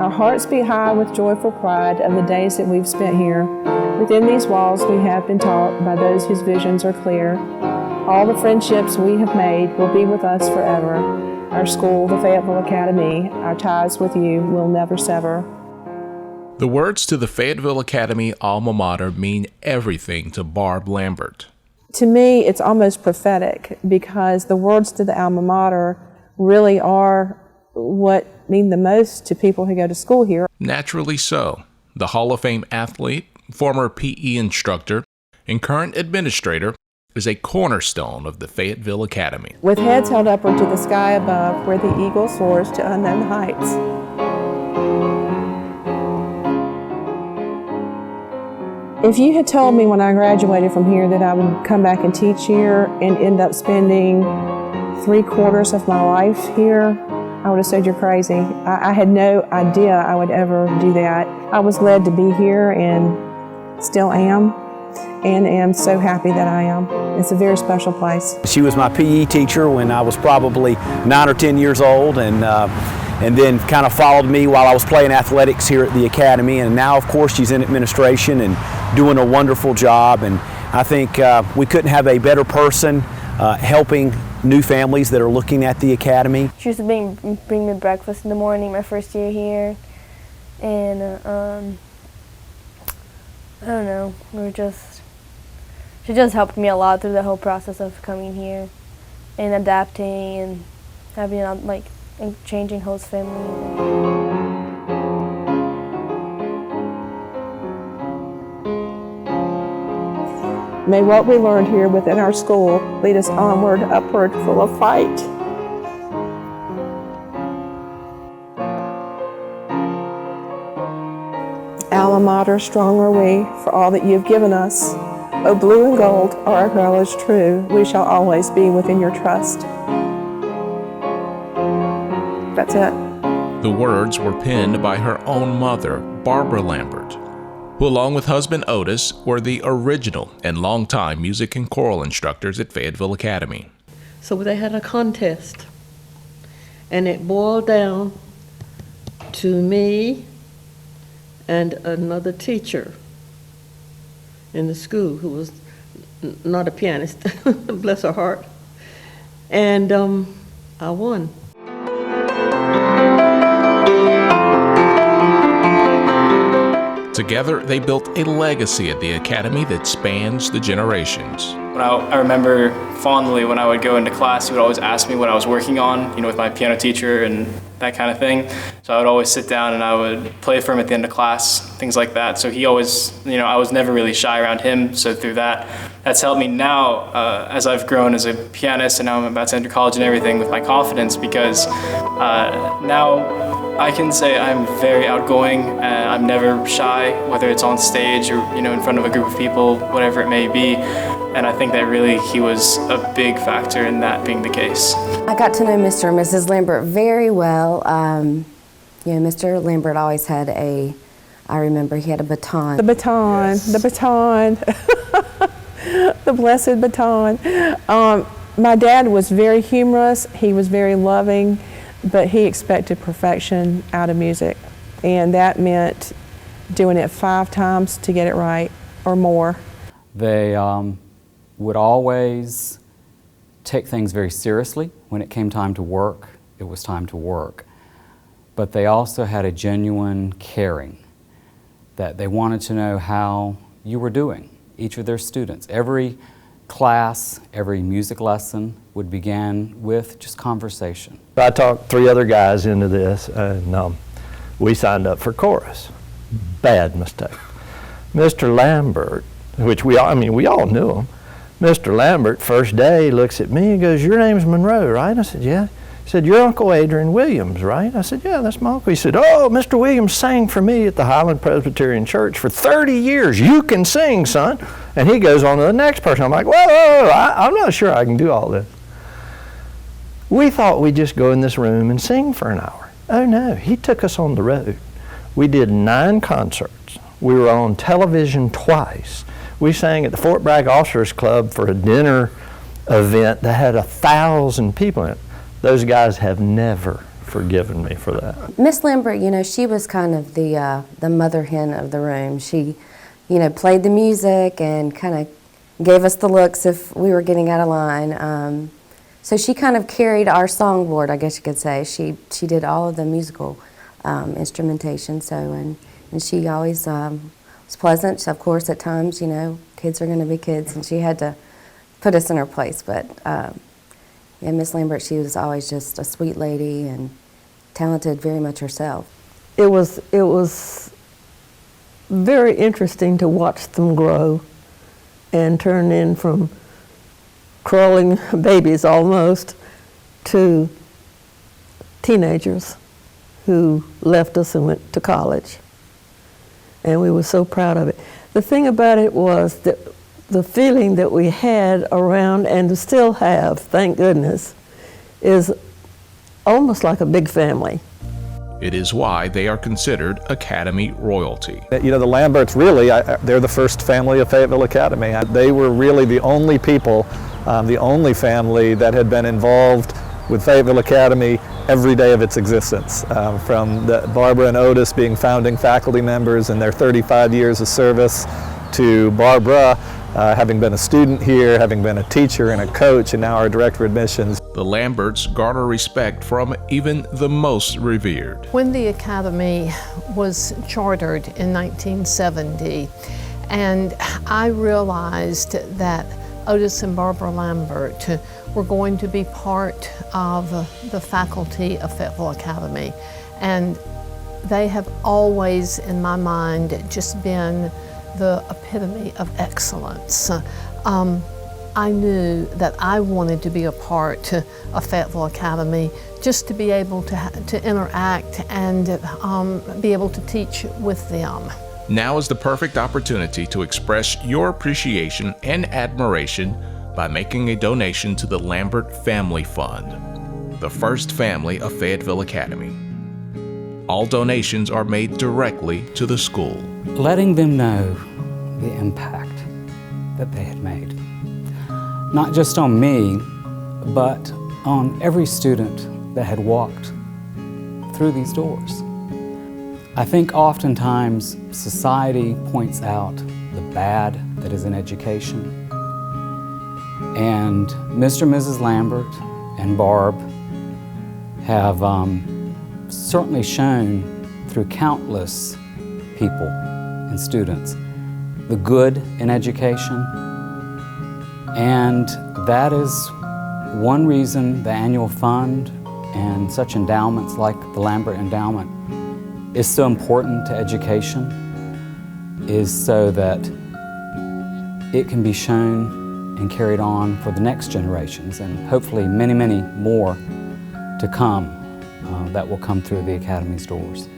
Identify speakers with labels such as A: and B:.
A: Our hearts beat high with joyful pride of the days that we've spent here. Within these walls we have been taught by those whose visions are clear. All the friendships we have made will be with us forever. Our school, the Fayetteville Academy, our ties with you will never sever.
B: The words to the Fayetteville Academy alma mater mean everything to Barb Lambert.
A: To me, it's almost prophetic because the words to the alma mater really are what mean the most to people who go to school here.
B: Naturally so. The Hall of Fame athlete, former PE instructor, and current administrator is a cornerstone of the Fayetteville Academy.
A: With heads held upward to the sky above, where the eagle soars to unknown heights. If you had told me when I graduated from here that I would come back and teach here and end up spending 3/4 of my life here, I would have said you're crazy. I had no idea I would ever do that. I was led to be here and still am, and am so happy that I am. It's a very special place.
C: She was my PE teacher when I was probably 9 or 10 years old, and then kind of followed me while I was playing athletics here at the Academy, and now of course she's in administration and doing a wonderful job, and I think we couldn't have a better person helping new families that are looking at the Academy.
D: She used to bring me breakfast in the morning my first year here, and I don't know, she just helped me a lot through the whole process of coming here and adapting and having and changing host family.
A: May what we learned here within our school lead us onward, upward, full of fight. Alma mater, strong are we for all that you have given us. O blue and gold are our knowledge true. We shall always be within your trust. That's it.
B: The words were penned by her own mother, Barbara Lambert, who along with husband Otis were the original and longtime music and choral instructors at Fayetteville Academy.
E: So they had a contest, and it boiled down to me and another teacher in the school who was not a pianist, bless her heart, and I won.
B: Together, they built a legacy at the Academy that spans the generations.
F: I remember fondly when I would go into class, he would always ask me what I was working on, with my piano teacher and that kind of thing. So I would always sit down and I would play for him at the end of class, things like that. So he always, I was never really shy around him. So through that's helped me now as I've grown as a pianist, and now I'm about to enter college and everything, with my confidence, because now I can say I'm very outgoing. I'm never shy, whether it's on stage or in front of a group of people, whatever it may be. And I think that really he was a big factor in that being the case.
G: I got to know Mr. and Mrs. Lambert very well. Mr. Lambert always had I remember he had a baton.
A: The baton. The blessed baton. My dad was very humorous. He was very loving, but he expected perfection out of music. And that meant doing it 5 times to get it right or more.
H: They would always take things very seriously. When it came time to work, it was time to work. But they also had a genuine caring, that they wanted to know how you were doing, each of their students. Every class, every music lesson would begin with just conversation.
I: I talked 3 other guys into this, and we signed up for chorus. Bad mistake. Mr. Lambert, which we all knew him. Mr. Lambert, first day, looks at me and goes, "Your name's Monroe, right?" I said, "Yeah." He said, "You're Uncle Adrian Williams, right?" I said, "Yeah, that's my uncle." He said, "Oh, Mr. Williams sang for me at the Highland Presbyterian Church for 30 years. You can sing, son." And he goes on to the next person. I'm like, whoa, I'm not sure I can do all this. We thought we'd just go in this room and sing for an hour. Oh no, he took us on the road. We did 9 concerts. We were on television twice. We sang at the Fort Bragg Officers Club for a dinner event that had 1,000 people in it. Those guys have never forgiven me for that.
G: Miss Lambert, you know, she was kind of the mother hen of the room. She, you know, played the music and kind of gave us the looks if we were getting out of line. So she kind of carried our songboard, I guess you could say. She did all of the musical instrumentation. So and she always was pleasant. Of course, at times, you know, kids are going to be kids, and she had to put us in our place. But yeah, Miss Lambert, she was always just a sweet lady and talented very much herself.
J: It was very interesting to watch them grow and turn in from crawling babies almost to teenagers who left us and went to college. And we were so proud of it. The thing about it was that the feeling that we had around, and still have, thank goodness, is almost like a big family.
B: It is why they are considered Academy royalty.
K: You know, the Lamberts really, they're the first family of Fayetteville Academy. They were really the only people, the only family that had been involved with Fayetteville Academy every day of its existence. From Barbara and Otis being founding faculty members in their 35 years of service, to Barbara having been a student here, having been a teacher and a coach, and now our director of admissions.
B: The Lamberts garner respect from even the most revered.
L: When the Academy was chartered in 1970, and I realized that Otis and Barbara Lambert were going to be part of the faculty of Fayetteville Academy. And they have always, in my mind, just been the epitome of excellence. I knew that I wanted to be a part of Fayetteville Academy, just to be able to interact and be able to teach with them.
B: Now is the perfect opportunity to express your appreciation and admiration by making a donation to the Lambert Family Fund, the first family of Fayetteville Academy. All donations are made directly to the school.
H: Letting them know the impact that they had made, not just on me, but on every student that had walked through these doors. I think oftentimes society points out the bad that is in education, and Mr. and Mrs. Lambert and Barb have certainly shown through countless people and students the good in education, and that is one reason the annual fund and such endowments like the Lambert Endowment is so important to education, is so that it can be shown and carried on for the next generations, and hopefully many, many more to come that will come through the Academy's doors.